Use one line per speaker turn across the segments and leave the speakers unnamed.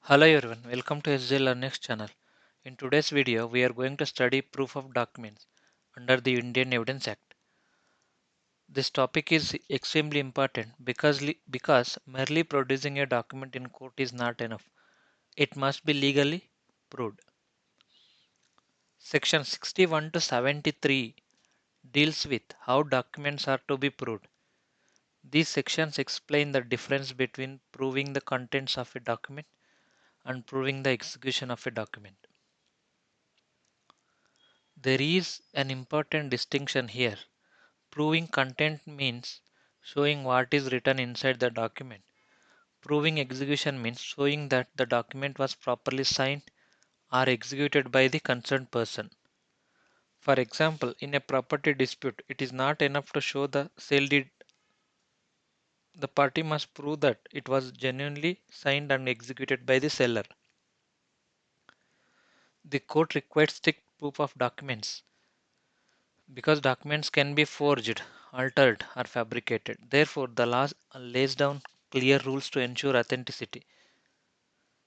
Hello everyone, welcome to SJ Learners channel. In today's video, we are going to study proof of documents under the Indian Evidence Act. This topic is extremely important because merely producing a document in court is not enough. It must be legally proved. Section 61 to 73 deals with how documents are to be proved. These sections explain the difference between proving the contents of a document and proving the execution of a document. There is an important distinction here. Proving content means showing what is written inside the document. Proving execution means showing that the document was properly signed or executed by the concerned person. For example, in a property dispute, it is not enough to show the sale deed. The party must prove that it was genuinely signed and executed by the seller. The court requires strict proof of documents because documents can be forged, altered, or fabricated. Therefore, the law lays down clear rules to ensure authenticity.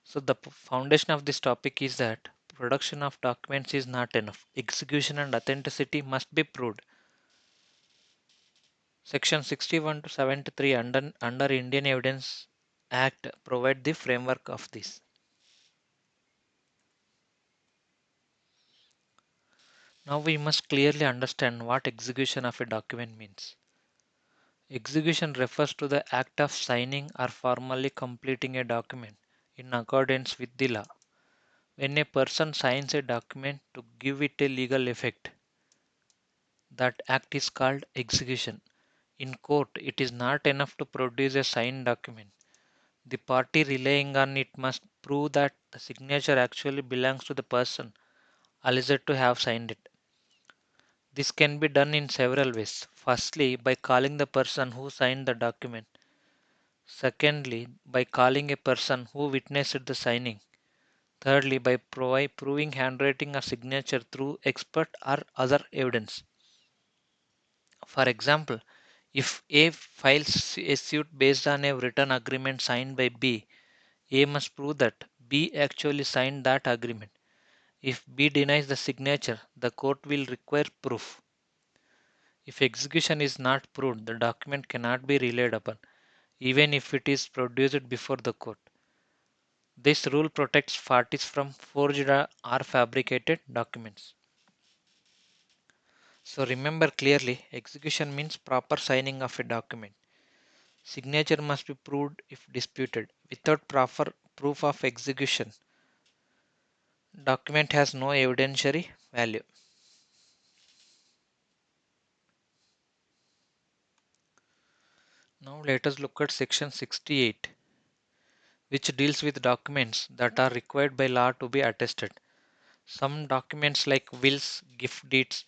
So, the foundation of this topic is that production of documents is not enough. Execution and authenticity must be proved. Section 61 to 73 under Indian Evidence Act provide the framework of this. Now we must clearly understand what execution of a document means. Execution refers to the act of signing or formally completing a document in accordance with the law. When a person signs a document to give it a legal effect, that act is called execution. In court, it is not enough to produce a signed document. The party relying on it must prove that the signature actually belongs to the person alleged to have signed it. This can be done in several ways. Firstly, by calling the person who signed the document. Secondly, by calling a person who witnessed the signing. Thirdly, by proving handwriting or signature through expert or other evidence. For example, if A files a suit based on a written agreement signed by B, A must prove that B actually signed that agreement. If B denies the signature, the court will require proof. If execution is not proved, the document cannot be relied upon, even if it is produced before the court. This rule protects parties from forged or fabricated documents. So remember clearly, execution means proper signing of a document. Signature must be proved if disputed. Without proper proof of execution, document has no evidentiary value. Now let us look at section 68, which deals with documents that are required by law to be attested. Some documents like wills, gift deeds,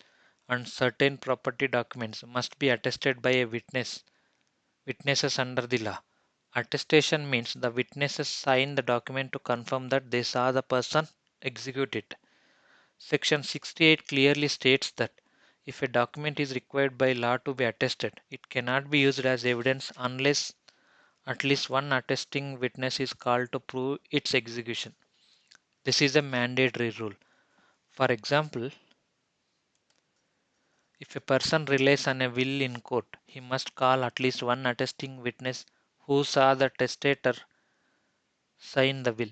and certain property documents must be attested by a witnesses under the law. Attestation means the witnesses sign the document to confirm that they saw the person execute it. Section 68 clearly states that if a document is required by law to be attested, it cannot be used as evidence unless at least one attesting witness is called to prove its execution. This is a mandatory rule. For example, if a person relies on a will in court, he must call at least one attesting witness who saw the testator sign the will.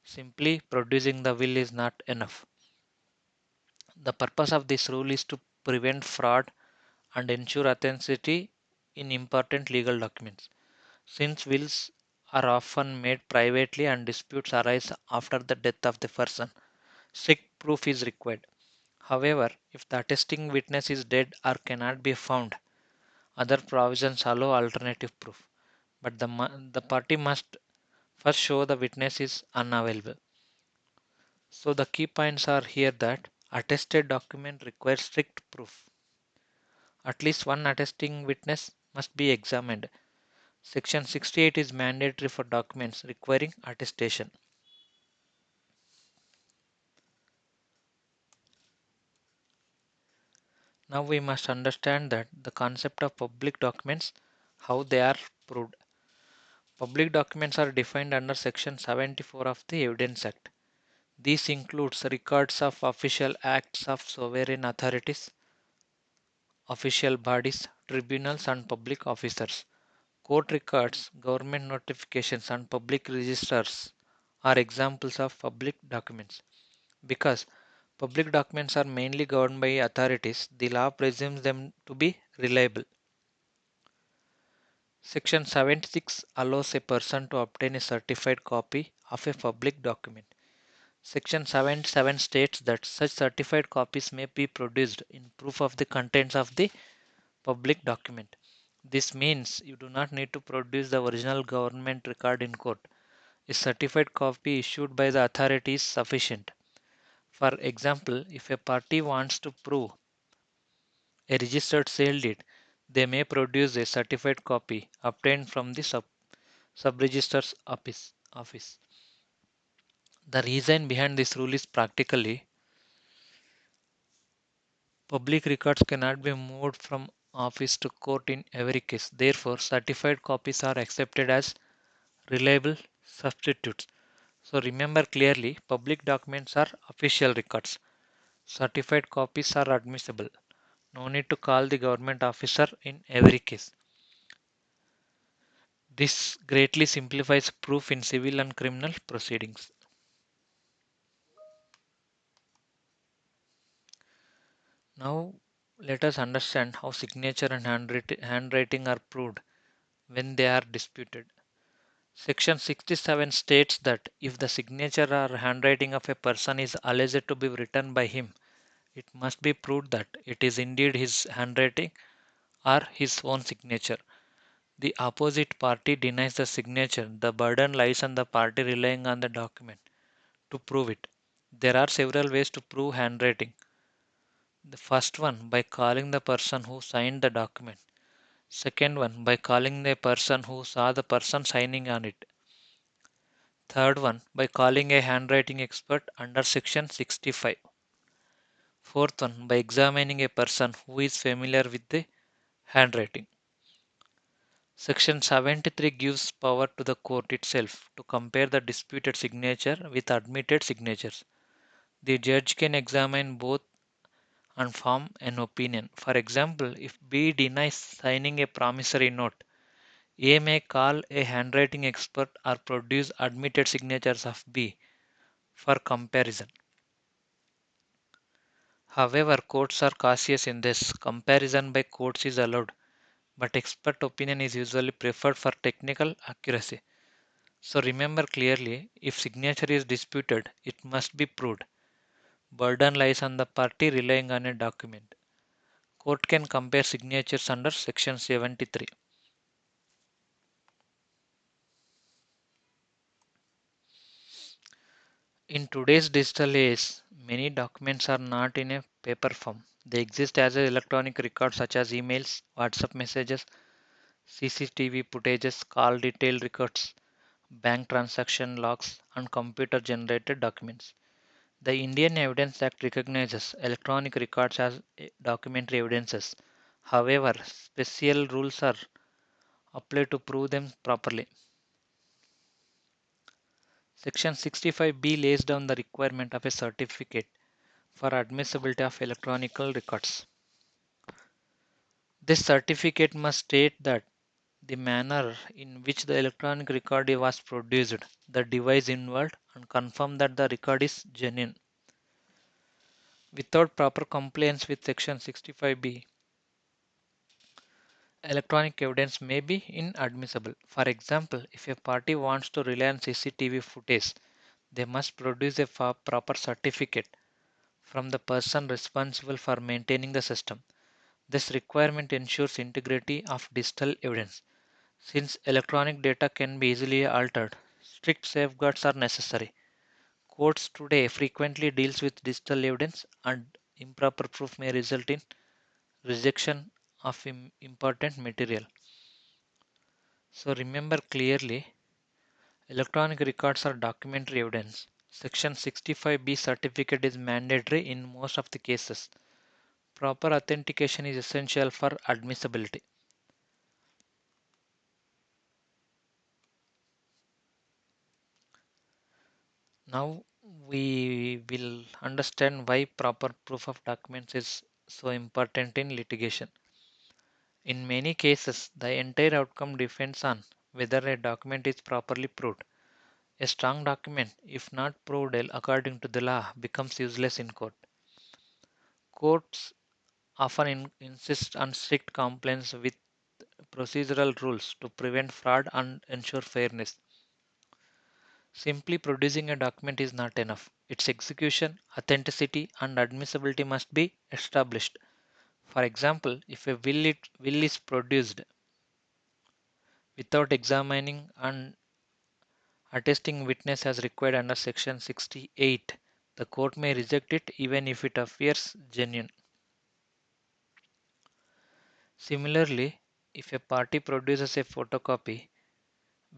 Simply producing the will is not enough. The purpose of this rule is to prevent fraud and ensure authenticity in important legal documents. Since wills are often made privately and disputes arise after the death of the person, strict proof is required. However, if the attesting witness is dead or cannot be found, other provisions allow alternative proof. But the party must first show the witness is unavailable. So the key points are here that attested document requires strict proof. At least one attesting witness must be examined. Section 68 is mandatory for documents requiring attestation. Now we must understand that the concept of public documents, how they are proved. Public documents are defined under Section 74 of the Evidence Act. This includes records of official acts of sovereign authorities, official bodies, tribunals, and public officers. Court records, government notifications, and public registers are examples of public documents. Because public documents are mainly governed by authorities, the law presumes them to be reliable. Section 76 allows a person to obtain a certified copy of a public document. Section 77 states that such certified copies may be produced in proof of the contents of the public document. This means you do not need to produce the original government record in court. A certified copy issued by the authority is sufficient. For example, if a party wants to prove a registered sale deed, they may produce a certified copy obtained from the sub-registrar's office. The reason behind this rule is practically public records cannot be moved from office to court in every case. Therefore, certified copies are accepted as reliable substitutes. So remember clearly, public documents are official records. Certified copies are admissible. No need to call the government officer in every case. This greatly simplifies proof in civil and criminal proceedings. Now, let us understand how signature and handwriting are proved when they are disputed. Section 67 states that if the signature or handwriting of a person is alleged to be written by him, it must be proved that it is indeed his handwriting or his own signature. The opposite party denies the signature. The burden lies on the party relying on the document to prove it. There are several ways to prove handwriting. The first one by calling the person who signed the document. Second one by calling the person who saw the person signing on it. Third one by calling a handwriting expert under section 65. Fourth one by examining a person who is familiar with the handwriting. Section 73 gives power to the court itself to compare the disputed signature with admitted signatures. The judge can examine both and form an opinion. For example, if B denies signing a promissory note, A may call a handwriting expert or produce admitted signatures of B for comparison. However, courts are cautious in this. Comparison by courts is allowed, but expert opinion is usually preferred for technical accuracy. So remember clearly, if signature is disputed, it must be proved. Burden lies on the party relying on a document. Court can compare signatures under section 73. In today's digital age, many documents are not in a paper form. They exist as an electronic record such as emails, WhatsApp messages, CCTV footages, call detail records, bank transaction logs, and computer generated documents. The Indian Evidence Act recognizes electronic records as documentary evidences. However, special rules are applied to prove them properly. Section 65B lays down the requirement of a certificate for admissibility of electronic records. This certificate must state that the manner in which the electronic record was produced, the device involved, and confirm that the record is genuine. Without proper compliance with Section 65B, electronic evidence may be inadmissible. For example, if a party wants to rely on CCTV footage, they must produce a proper certificate from the person responsible for maintaining the system. This requirement ensures integrity of digital evidence. Since electronic data can be easily altered, strict safeguards are necessary. Courts today frequently deals with digital evidence and improper proof may result in rejection of important material. So remember clearly, electronic records are documentary evidence. Section 65B certificate is mandatory in most of the cases. Proper authentication is essential for admissibility. Now we will understand why proper proof of documents is so important in litigation. In many cases, the entire outcome depends on whether a document is properly proved. A strong document, if not proved according to the law, becomes useless in court. Courts often insist on strict compliance with procedural rules to prevent fraud and ensure fairness. Simply producing a document is not enough. Its execution, authenticity, and admissibility must be established. For example, if a will is produced without examining and attesting witness as required under Section 68, the court may reject it even if it appears genuine. Similarly, if a party produces a photocopy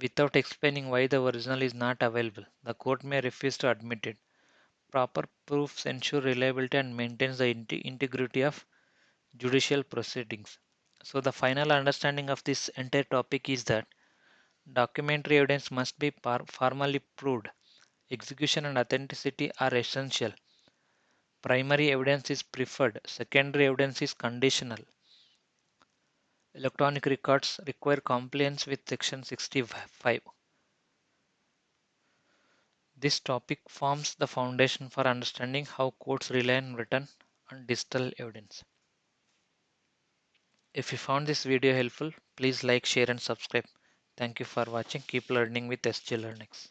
without explaining why the original is not available, the court may refuse to admit it. Proper proofs ensure reliability and maintains the integrity of judicial proceedings. So the final understanding of this entire topic is that documentary evidence must be formally proved. Execution and authenticity are essential. Primary evidence is preferred, secondary evidence is conditional. Electronic records require compliance with Section 65. This topic forms the foundation for understanding how courts rely on written and digital evidence. If you found this video helpful, please like, share, and subscribe. Thank you for watching. Keep learning with SG Learnix.